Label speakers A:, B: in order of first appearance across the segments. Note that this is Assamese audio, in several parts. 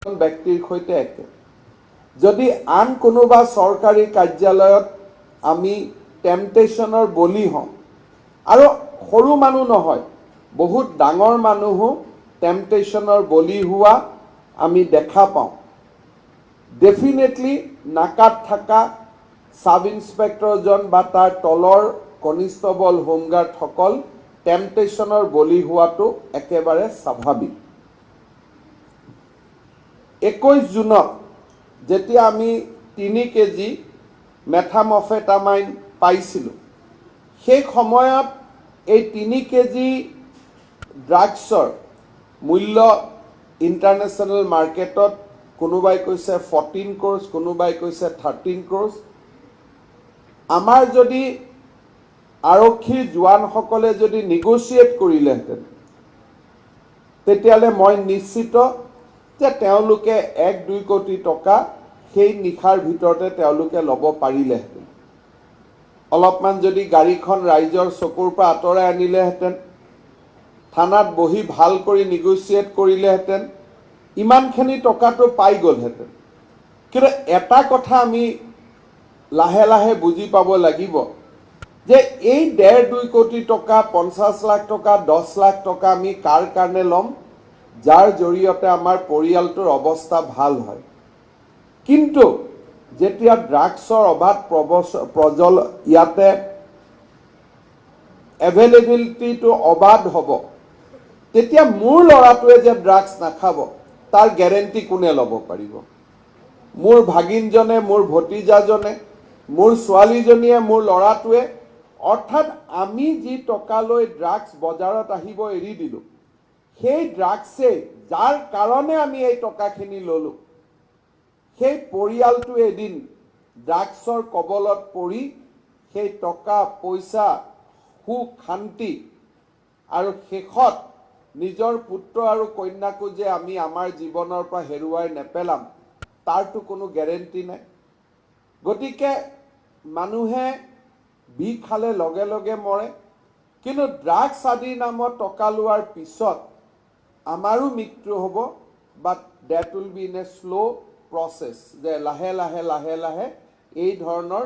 A: ব্যক্তিৰ সৈতে একে যদি আন কোনোবা চৰকাৰী কাৰ্যালয়ত আমি টেম্পটেশ্যনৰ বলি হওঁ আৰু সৰু মানুহ নহয় বহুত ডাঙৰ মানুহো টেম্পটেশ্যনৰ বলি হোৱা আমি দেখা পাওঁ ডেফিনেটলি নাকাত থকা সাব ইন্সপেক্টৰজন বা তাৰ তলৰ কনিষ্টবল হোমগাৰ্ড সকল টেম্পটেশ্যনৰ বলি হোৱাটো একেবাৰে স্বাভাৱিক 21 জুনত যেতিয়া আমি 3 কেজি মেথামফেটামাইন পাইছিলোঁ সেই সময়ত এই 3 কেজি ড্ৰাগছৰ মূল্য ইণ্টাৰনেশ্যনেল মাৰ্কেটত কোনোবাই কৈছে 14 crores কোনোবাই কৈছে 13 crores আমাৰ যদি আৰক্ষীৰ জোৱানসকলে যদি নেগোচিয়েট কৰিলেহেঁতেন তেতিয়ালে মই নিশ্চিত যে তেওঁলোকে 1-2 কোটি টকা সেই নিখাৰ ভিতৰতে তেওঁলোকে ল'ব পাৰিলেহেঁতেন অলপমান যদি গাড়ীখন ৰাইজৰ চকুৰ পৰা আঁতৰাই আনিলেহেঁতেন থানাত বহি ভাল কৰি নেগোচিয়েট কৰিলেহেঁতেন ইমানখিনি টকাটো পাই গ'লহেঁতেন কিন্তু এটা কথা আমি লাহে লাহে বুজি পাব লাগিব যে এই 1.5-2 কোটি টকা 50 লাখ টকা 10 লাখ টকা আমি কাৰ কাৰণে ল'ম যাৰ জৰিয়তে আমাৰ পৰিয়ালটোৰ অৱস্থা ভাল হয় কিন্তু যেতিয়া ড্ৰাগছৰ অবাধ প্ৰজল ইয়াতে এভেইলেবিলিটিটো অবাধ হ'ব তেতিয়া মোৰ ল'ৰাটোৱে যে ড্ৰাগছ নাখাব তাৰ গ্যাৰেণ্টি কোনে ল'ব পাৰিব মোৰ ভাগিনজনে মোৰ ভতিজাজনে মোৰ ছোৱালীজনীয়ে মোৰ ল'ৰাটোৱে অৰ্থাৎ আমি যি টকা লৈ ড্ৰাগছ বজাৰত আহিব এৰি দিলোঁ সেই ড্ৰাগছে যাৰ কাৰণে আমি এই টকাখিনি ল'লোঁ সেই পৰিয়ালটো এদিন ড্ৰাগছৰ কবলত পৰি সেই টকা পইচা সুখ শান্তি আৰু শেষত নিজৰ পুত্ৰ আৰু কন্যাকো যে আমি আমাৰ জীৱনৰ পৰা হেৰুৱাই নেপেলাম তাৰটো কোনো গ্যাৰেণ্টি নাই গতিকে মানুহে বি খালে লগে লগে মৰে কিন্তু ড্ৰাগছ আদিৰ নামত টকা লোৱাৰ পিছত আমাৰো মৃত্যু হ'ব but that will be in a slow process যে লাহে লাহে লাহে লাহে এই ধৰণৰ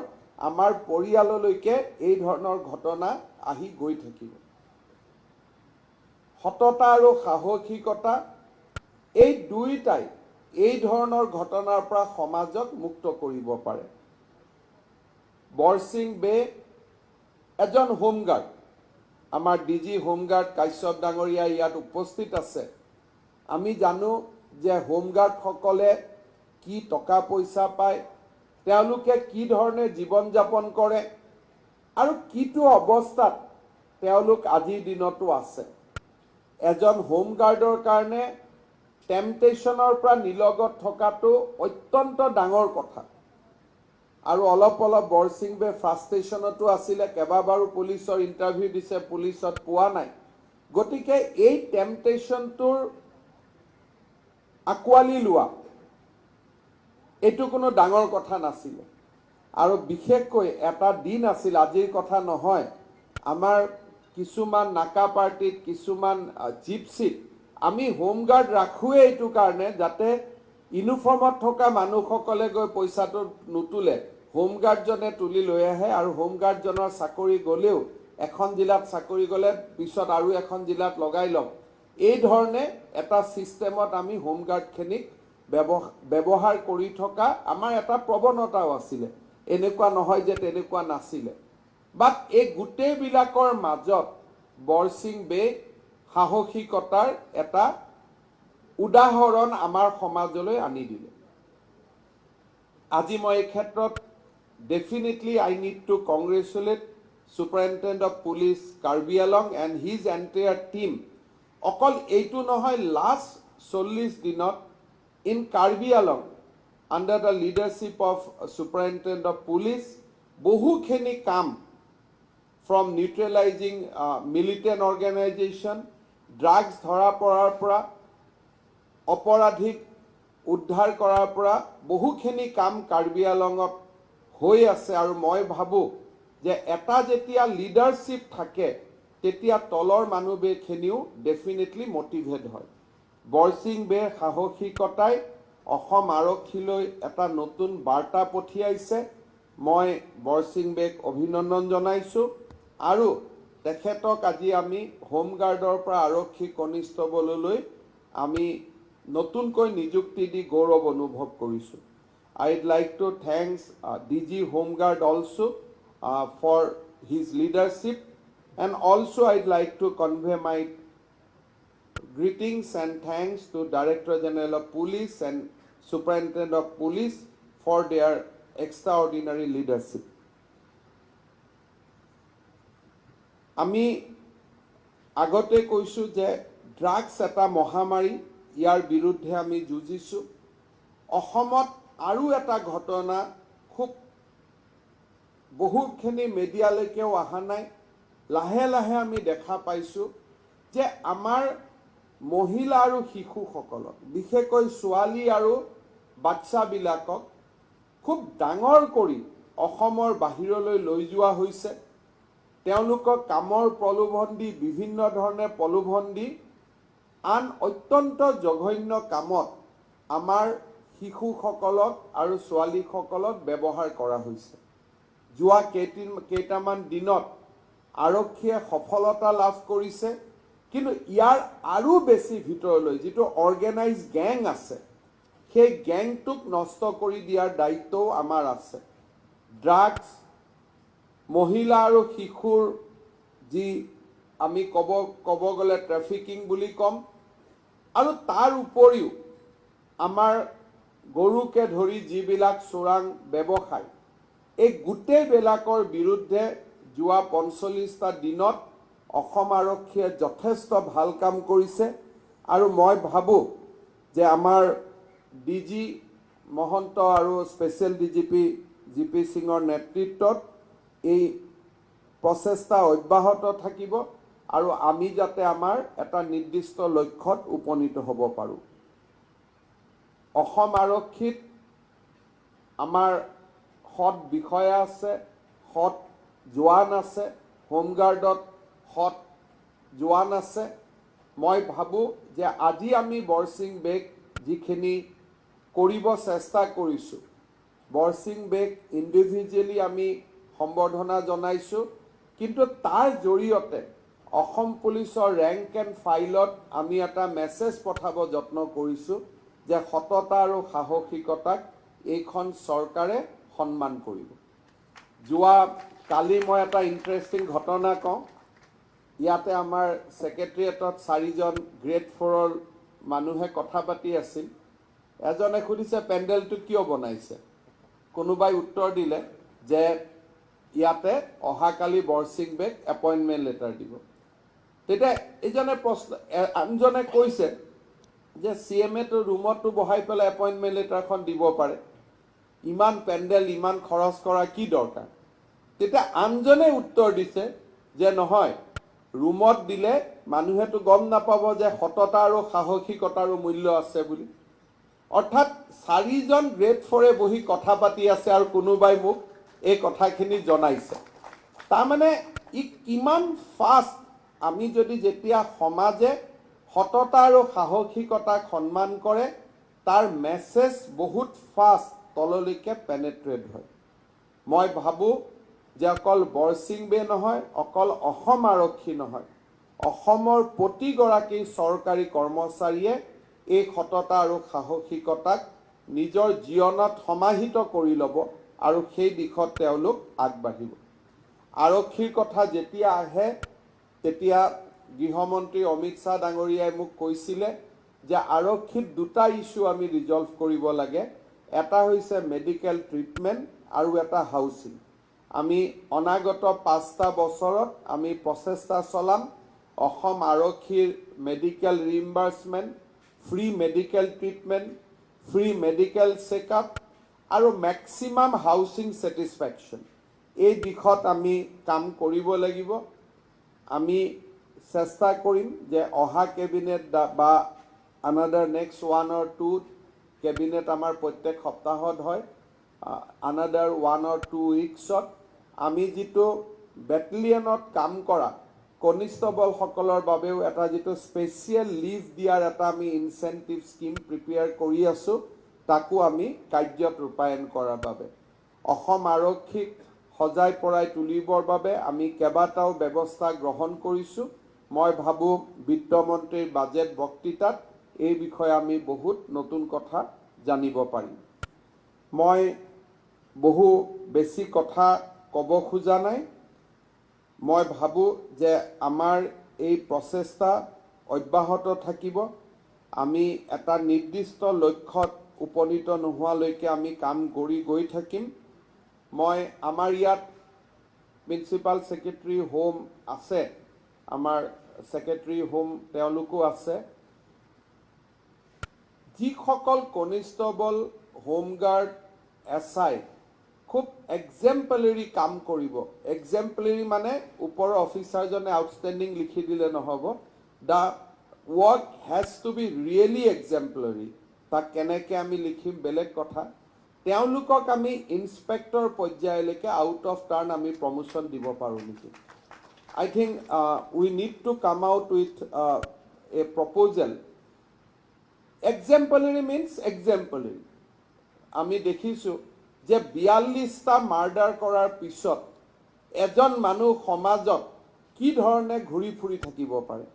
A: আমাৰ পৰিয়াললৈকে এই ধৰণৰ ঘটনা আহি গৈ থাকিব সততা আৰু সাহসিকতা এই দুইটাই এই ধৰণৰ ঘটনাৰ পৰা সমাজক মুক্ত কৰিব পাৰে বৰসিং বে এজন হোমগাৰ্ড আমাৰ ডিজি হোমগাৰ্ড কাশ্যপ ডাঙৰীয়া ইয়াত উপস্থিত আছে আমি জানো যে হোমগাৰ্ডসকলে কি টকা পইচা পায় তেওঁলোকে কি ধৰণে জীৱন যাপন কৰে আৰু কিটো অৱস্থাত তেওঁলোক আজিৰ দিনতো আছে এজন হোমগাৰ্ডৰ কাৰণে টেম্পটেশ্যনৰ পৰা নিলগত থকাটো অত্যন্ত ডাঙৰ কথা আৰু অলপ অলপ বৰসিং বে ফ্ৰাষ্ট্ৰেশ্যনতো আছিলে কেইবাবাৰো পুলিচৰ ইণ্টাৰভিউ দিছে পুলিচত পোৱা নাই গতিকে এই টেম্পটেশ্যনটোৰ আকোৱালি লোৱা এইটো কোনো ডাঙৰ কথা নাছিলে আৰু বিশেষকৈ এটা দিন আছিল আজিৰ কথা নহয় আমাৰ কিছুমান নাকা পাৰ্টিত কিছুমান জিপচিত আমি হোমগাৰ্ড ৰাখোৱে এইটো কাৰণে যাতে ইউনিফৰ্মত থকা মানুহসকলে গৈ পইচাটো নুতুলে হোমগাৰ্ডজনে তুলি লৈ আহে আৰু হোমগাৰ্ডজনৰ চাকৰি গ'লেও এখন জিলাত চাকৰি গ'লে পিছত আৰু এখন জিলাত লগাই লওক এই ধৰণে এটা সিস্টেমত আমি হোমগাৰ্ডখিনিক ব্যৱহাৰ কৰি থকা আমাৰ এটা প্ৰৱণতাও আছিলে এনেকুৱা নহয় যে তেনেকুৱা নাছিলে বাট এই গোটেইবিলাকৰ মাজত বৰসিং বে সাহসিকতাৰ এটা উদাহৰণ আমাৰ সমাজলৈ আনি দিলে আজি মই এই ক্ষেত্ৰত definitely I need to congratulate superintendent of police Karbi Anglong and his entire team অকল এইটো নহয় লাষ্ট 40 দিনত in Karbi Anglong under the leadership of superintendent of police বহুখিনি কাম from neutralizing militant organization, drugs ধৰা পৰাৰ পৰা অপৰাধিক উদ্ধাৰ কৰাৰ পৰা বহুখিনি কাম কাৰ্বি আংলঙত হৈ আছে আৰু মই ভাবোঁ যে এটা যেতিয়া লিডাৰশ্বিপ থাকে তেতিয়া তলৰ মানুহখিনিও ডেফিনেটলি মটিভেট হয় বৰসিং বেৰ সাহসিকতাই অসম আৰক্ষীলৈ এটা নতুন বাৰ্তা পঠিয়াইছে। মই বৰসিং বেক অভিনন্দন জনাইছোঁ আৰু তেখেতক আজি আমি হোমগাৰ্ডৰ পৰা আৰক্ষী কনিষ্টবললৈ আমি নতুনকৈ নিযুক্তি দি গৌৰৱ অনুভৱ কৰিছোঁ। I'd like to thank DG Homeguard also for his leadership, and also I'd like to convey my greetings and thanks to Director General of Police and Superintendent of Police for their extraordinary leadership. আমি আগতে কৈছোঁ যে ড্ৰাগছ এটা মহামাৰী, ইয়াৰ বিৰুদ্ধে আমি যুঁজিছোঁ। অসমত আৰু এটা ঘটনা খুব বহুখিনি মিডিয়ালৈকেও অহা নাই, লাহে লাহে আমি দেখা পাইছোঁ যে আমাৰ মহিলা আৰু শিশুসকলক, বিশেষকৈ ছোৱালী আৰু বাচ্চাবিলাকক খুব ডাঙৰ কৰি অসমৰ বাহিৰলৈ লৈ যোৱা হৈছে। তেওঁলোকক কামৰ প্ৰলোভন দি, বিভিন্ন ধৰণে প্ৰলোভন দি আন অত্যন্ত জঘন্য কামত আমাৰ শিশুসকলক আৰু ছোৱালীসকলক ব্যৱহাৰ কৰা হৈছে। যোৱা কেইটামান দিনত আৰক্ষীয়ে সফলতা লাভ কৰিছে, কিন্তু ইয়াৰ আৰু বেছি ভিতৰলৈ যিটো অৰ্গেনাইজ গেং আছে, সেই গেংটোক নষ্ট কৰি দিয়াৰ দায়িত্বও আমাৰ আছে। ড্ৰাগছ, মহিলা আৰু শিশুৰ যি আমি ক'ব গ'লে ট্ৰেফিকিং বুলি ক'ম, আৰু তাৰ উপৰিও আমাৰ গৰুকে ধৰি যিবিলাক চোৰাং ব্যৱসায়, এই গোটেইবিলাকৰ বিৰুদ্ধে যোৱা ৪৫টা দিনত অসম আৰক্ষীয়ে যথেষ্ট ভাল কাম কৰিছে। আৰু মই ভাবোঁ যে আমাৰ DG মহন্ত আৰু স্পেচিয়েল DGP GP সিঙৰ নেতৃত্বত এই প্ৰচেষ্টা অব্যাহত থাকিব আৰু আমি যাতে আমাৰ এটা নিৰ্দিষ্ট লক্ষ্যত উপনীত হ'ব পাৰোঁ। অসম আৰক্ষীত আমাৰ সৎ বিষয়া আছে, সৎ জোৱান আছে, হোমগাৰ্ডত সৎ জোৱান আছে। মই ভাবোঁ যে আজি আমি বৰসিং বেক যিখিনি কৰিব চেষ্টা কৰিছোঁ, বৰসিং বেক ইণ্ডিভিজুৱেলি আমি সম্বৰ্ধনা জনাইছোঁ, কিন্তু তাৰ জৰিয়তে অসম পুলিচৰ ৰেংক এণ্ড ফাইলত আমি এটা মেছেজ পঠাব যত্ন কৰিছোঁ যে সততা আৰু সাহসিকতাক এইখন চৰকাৰে সন্মান কৰিব। যোৱা কালি মই এটা ইণ্টাৰেষ্টিং ঘটনা কওঁ। ইয়াতে আমাৰ ছেক্ৰেটেৰিয়েটত 4জন গ্ৰেড 4ৰ মানুহে কথা পাতি আছিল। এজনে সুধিছে পেণ্ডেলটো কিয় বনাইছে? কোনোবাই উত্তৰ দিলে যে ইয়াতে অহাকালি বৰসিং বেক এপইণ্টমেণ্ট লেটাৰ দিব। তেতিয়া এইজনে আনজনে কৈছে যে CMAটো ৰুমতো বহাই পেলাই এপইণ্টমেণ্ট লেটাৰখন দিব পাৰে, ইমান পেণ্ডেল ইমান খৰচ কৰা কি দৰকাৰ? তেতিয়া আনজনে উত্তৰ দিছে যে নহয়, ৰুমত দিলে মানুহেতো গম নাপাব যে সততা আৰু সাহসিকতাৰো মূল্য আছে বুলি। অৰ্থাৎ 4জন গ্ৰেড 4এ বহি কথা পাতি আছে আৰু কোনোবাই মোক এই কথাখিনি জনাইছে। তাৰমানে ই কিমান ফাষ্ট, আমি যদি যেতিয়া সমাজে সততা আৰু সাহসিকতাক সন্মান কৰে, তাৰ মেছেজ বহুত ফাষ্ট তললৈকে পেনেট্ৰেট হয়। মই ভাবোঁ যে অকল বৰসিং বে নহয়, অকল অসম আৰক্ষী নহয়, অসমৰ প্ৰতিগৰাকী চৰকাৰী কৰ্মচাৰীয়ে এই সততা আৰু সাহসিকতাক নিজৰ জীৱনত সমাহিত কৰি ল'ব আৰু সেই দিশত তেওঁলোক আগবাঢ়িব। আৰক্ষীৰ কথা যেতিয়া আহে, তেতিয়া গৃহমন্ত্ৰী অমিত শ্বাহ ডাঙৰীয়াই মোক কৈছিলে যে আৰক্ষীত দুটা ইছ্যু আমি ৰিজল্ভ কৰিব লাগে, এটা হৈছে মেডিকেল ট্ৰিটমেণ্ট আৰু এটা হাউচিং। আমি অনাগত 5টা বছৰত আমি প্ৰচেষ্টা চলাম অসম আৰক্ষীৰ medical reimbursement, free medical treatment, free medical checkup আৰু মেক্সিমাম হাউচিং ছেটিছফেকশ্যন, এই দিশত আমি কাম কৰিব লাগিব। আমি চেষ্টা কৰিম যে অহা কেবিনেট বা আনাডাৰ নেক্সট 1 or 2 কেবিনেট আমাৰ প্ৰত্যেক সপ্তাহত হয়, আনাডাৰ 1 or 2 উইকছত আমি যিটো বেটেলিয়নত কাম কৰা কনিষ্টবলসকলৰ বাবেও এটা যিটো স্পেচিয়েল লিভ দিয়াৰ এটা আমি ইনচেণ্টিভ স্কিম প্ৰিপেয়াৰ কৰি আছোঁ, তাকো আমি কাৰ্যত ৰূপায়ণ কৰাৰ বাবে অসম আৰক্ষীক সজাই পৰাই তুলিবৰ বাবে আমি কেইবাটাও ব্যৱস্থা গ্ৰহণ কৰিছোঁ। মই ভাবোঁ বিত্তমন্ত্ৰীৰ বাজেট বক্তৃতাত এই বিষয়ে আমি বহুত নতুন কথা জানিব পাৰিম। মই বহু বেছি কথা ক'ব খোজা নাই। মই ভাবোঁ যে আমাৰ এই প্ৰচেষ্টা অব্যাহত থাকিব। আমি এটা নিৰ্দিষ্ট লক্ষ্যত উপনীত নোহোৱালৈকে আমি কাম কৰি গৈ থাকিম। মই আমাৰ ইয়াত প্ৰিন্সিপাল ছেক্ৰেটাৰী হোম আছে, আমাৰ ছেক্ৰেটাৰী হোম তেওঁলোকো আছে। যিসকল কনিষ্টেবল, হোমগাৰ্ড, SI খুব এক্সাম্পলাৰী কাম কৰিব। এক্সাম্পলাৰী মানে ওপৰৰ অফিচাৰজনে আউটষ্টেণ্ডিং লিখি দিলে নহ'ব। The work has to be really exemplary. তাক কেনেকৈ আমি লিখিম বেলেগ কথা। তেওঁলোকক আমি ইনস্পেক্টৰ পৰ্যায়লৈকে আউট অফ টাৰ্ণ আমি প্ৰমোশ্যন দিব পাৰোঁ নেকি। I think we need to come out with a proposal. Exemplary means exemplary. আমি দেখিছোঁ যে 42টা মাৰ্ডাৰ কৰাৰ পিছত এজন মানুহ সমাজত কি ধৰণে ঘূৰি ফুৰি থাকিব পাৰে।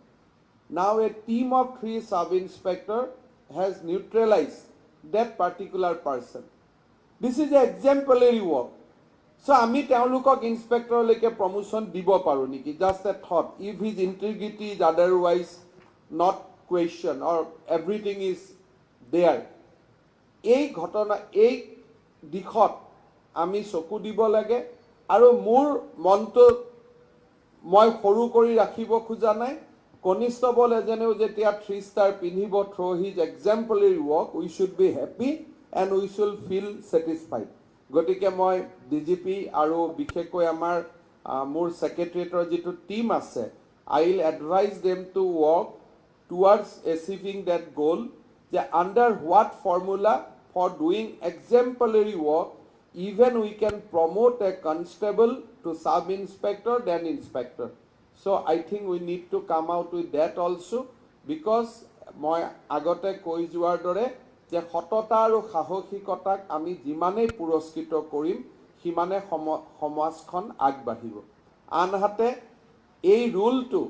A: Now a team of 3 sub-inspector has neutralized that particular person. This is an exemplary work. So আমি তেওঁলোকক ইনস্পেক্টৰলৈকে প্ৰমোশ্যন দিব পাৰোঁ নেকি। Just a thought, if his integrity is otherwise not question or everything is there. এই ঘটনা, এই দিশত আমি চকু দিব লাগে। আৰু মোৰ মনটো মই সৰু কৰি ৰাখিব খোজা নাই। কনিষ্টেবল এজনেও যেতিয়া 3 ষ্টাৰ পিন্ধিব through his exemplary work, we should be happy and we should feel satisfied. গতিকে মই DGP আৰু বিশেষকৈ মোৰ ছেক্ৰেটেৰিয়েটৰ যিটো টীম আছে, I will advise them to work towards achieving that goal, যে under what formula for doing exemplary work even we can promote a constable to sub inspector then inspector. So' I think we need to come out with that also' because মই আগতে কৈ যোৱাৰ দৰে যে সততা আৰু সাহসিকতাক আমি যিমানেই পুৰস্কৃত কৰিম সিমানে সমাজখন আগবাঢ়িব। আনহাতে এই ৰুলটো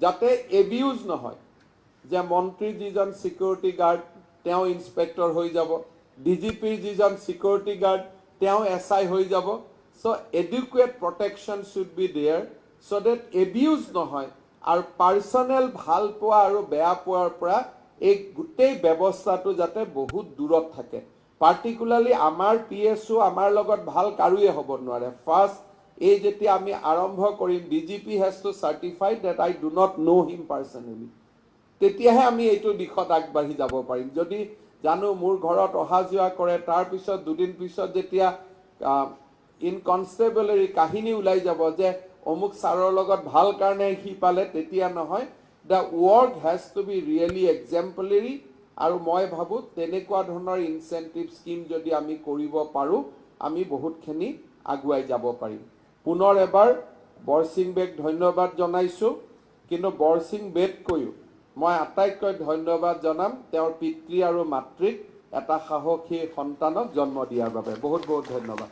A: যাতে এবিউজ নহয়, যে মন্ত্ৰীৰ যিজন ছিকিউৰিটি গাৰ্ড তেওঁ ইনস্পেক্টৰ হৈ যাব, DGPৰ যিজন ছিকিউৰিটি গাৰ্ড তেওঁ SI হৈ যাব। So' adequate protection should be there so' that abuse নহয় আৰু পাৰ্চনেল ভাল পোৱা আৰু বেয়া পোৱাৰ পৰা এই গোটেই ব্যৱস্থাটো যাতে বহুত দূৰত থাকে। পাৰ্টিকুলাৰলি আমাৰ PSO আমাৰ লগত ভাল কাৰোৱে হ'ব নোৱাৰে। ফাৰ্ষ্ট এই যেতিয়া আমি আৰম্ভ কৰিম, DGP has to certify that I do not know' him personally, তেতিয়াহে আমি এইটো দিশত আগবাঢ়ি যাব পাৰিম। যদি জানো মোৰ ঘৰত অহা যোৱা কৰে, তাৰপিছত দুদিন পিছত যেতিয়া ইনকনষ্টেবলাৰী কাহিনী ওলাই যাব যে অমুক ছাৰৰ লগত ভাল কাৰণে সি পালে, তেতিয়া নহয়। The work has to be really exemplary. আৰু মই ভাবোঁ তেনেকুৱা ধৰণৰ ইনচেণ্টিভ স্কিম যদি আমি কৰিব পাৰোঁ, আমি বহুতখিনি আগুৱাই যাব পাৰিম। পুনৰ এবাৰ বৰসিং বেক ধন্যবাদ জনাইছোঁ। কিন্তু বৰসিং বেককৈও মই আটাইতকৈ ধন্যবাদ জনাম তেওঁৰ পিতৃ আৰু মাতৃক এটা সাহসী সন্তানক জন্ম দিয়াৰ বাবে। বহুত বহুত ধন্যবাদ।